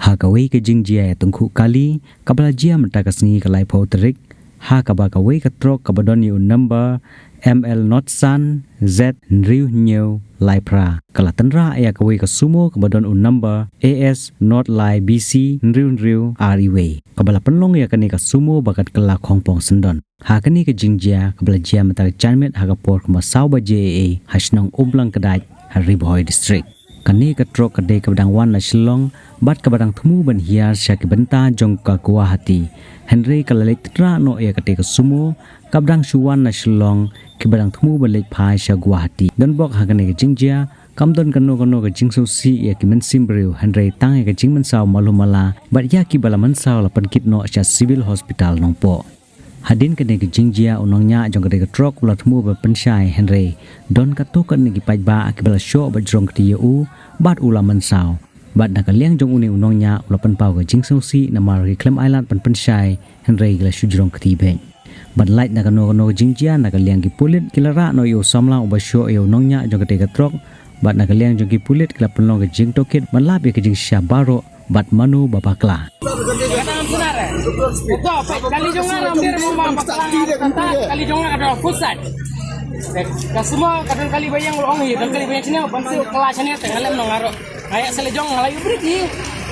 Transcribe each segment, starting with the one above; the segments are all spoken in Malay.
Hakawai ke jingjia tungku kali kabala jia mentakas ngi kalai pauterik hakabakawai katrok kabadon yu number ML not san Z Nriu New Laipra kalatanra aya kawai kasumo kabadon number AS not lai BC Nriu Ariwe kabala penlong ya kani kasumo bakat kala khongpong sendon hakani ke jingjia kabala jia mentak chanmet hakapor kemasau ba JAA hasnong umblang kedai Hariboy district kani katrok kedai kabadang wan na Shillong bat kabadang temu ban hiar syaki benta jongka Guwahati Henry kalalek tra no ya kedai kasumo kabadang Shuwan na Shillong kibadang temu ban lek phai sya Guwahati dan bok hakani ke jingjia kamdon kano ke jingso si ya kimen simbriu Henry tang ya ke jingmen saw malumala bat ya ki bala mensaw lapan kitno sya civil hospital nongpo hadin kene ke jingjia unongnya jong kedai trok ulat temu ba pensyai Henry don katokan ni paj ba akibala syo ba jong kedai u bat ula mensaw bat nakaliang jong uni unongnya ulapan pau ke jingso si namar Reclaim Island pan pensyai Henry gila syujrong ketibe bat light nakano jingjia nakaliang ki pulit kilara no yo samla uba syo yo unongnya jong kedai trok bat nakaliang jong ki pulit kila penlong ke jing tokit ban lap ya ke jing sya baro bat manu babakla kali jongan hampir mau kali jongan ada pusat semua kadang kali bayang ulong ni dan kali bayang sini bantu kelasnya tengah nongaro kayak selejong ngalayu beriki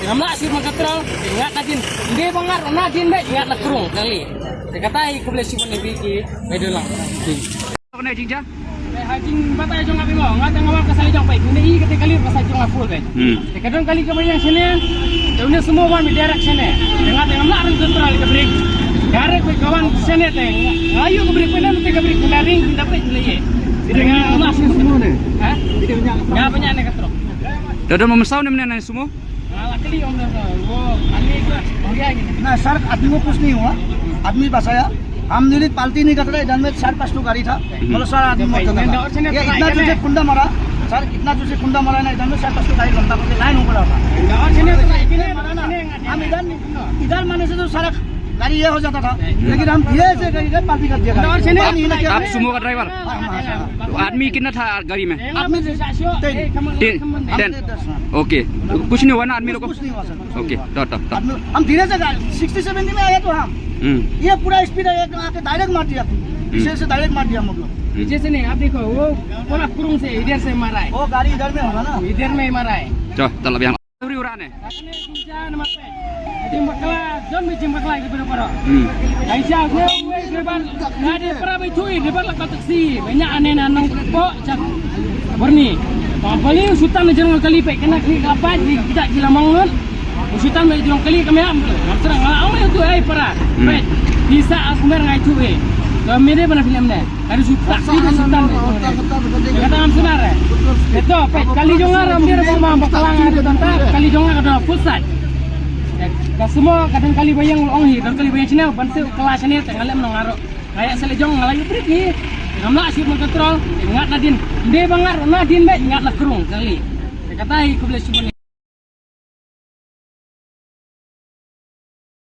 ngamla asir makatrol ingat nadin dia bangar nadin baik ingat nak kurung kali dikatai kebelah sipon lebiki bedolang kena jinja hajing batay jong abi mo ngata ngawal ka selejong baik ini ketika kali pasal jong full baik kadang kali kebayang sini daunnya semua wan di direction nya dengan ngamla ran kontrol ke break gare ko kawan sini teh ayo ke break pena nanti ke break ring dapat leye dengan ngamla semua ne ha ya banyak ne katro dadan memesaw ne mena semua kali om वो आदमी को हो गया ना सर आदमी को कुछ नहीं हुआ आदमी बचाया हम यूनिट पालती नहीं कर रहे इधर में 4-5 तो गाड़ी था मतलब सर आदमी मर चुका ये इतना जोर से कुंडा मारा सर इतना जोर से कुंडा मारा ना इधर में 4-5 तो गाड़ी लंबा करके लाइन हो पड़ा था हम इधर मारने से तो सारा गाड़ी ये हो जाता था लेकिन हम धीरे से इधर पालती कर दिया आप सुमो का ड्राइवर तो आदमी कितना था गाड़ी में आदमी 10 ओके कुछ नहीं हुआ ना आदमी लोग को कुछ नहीं हुआ सर ओके तो हम धीरे से 60-70 में आए तो हम ये पूरा स्पीड है आके डायरेक्ट मार दिया पीछे से डायरेक्ट मार दिया हम लोग पीछे से नहीं आप देखो वो पूरा कुरुंग से इधर से मारा है वो गाड़ी इधर में होगा ना इधर में ही मारा है चलो चल अब यहाँ उड़ाने Jimbakla, jom jimbakla ke berapa? Aisyah, depan ada perabai cuy, depan lah taksi, banyak aneh anong pok cak berni. Paling usutan jangan kali pek kena apa tidak gila mangun. Usutan mai jangan kali kami am. Serang awak itu para. Pek bisa aku mer ngai cuy. Kami ni pernah film ni. Harus usutan. Kata am senar. Itu pek kali jangan ambil rumah bakalang ada tentang kali jangan ada pusat. Semua kadang kali bayang ulong hi dan kali bayang sini bantu kelasnya tengah lem nongaro kayak selejong ngalayu pergi ngamla asir mengkontrol ingat nadin dia bangar nadin baik ingat lah kurung kali katai kebelah sipon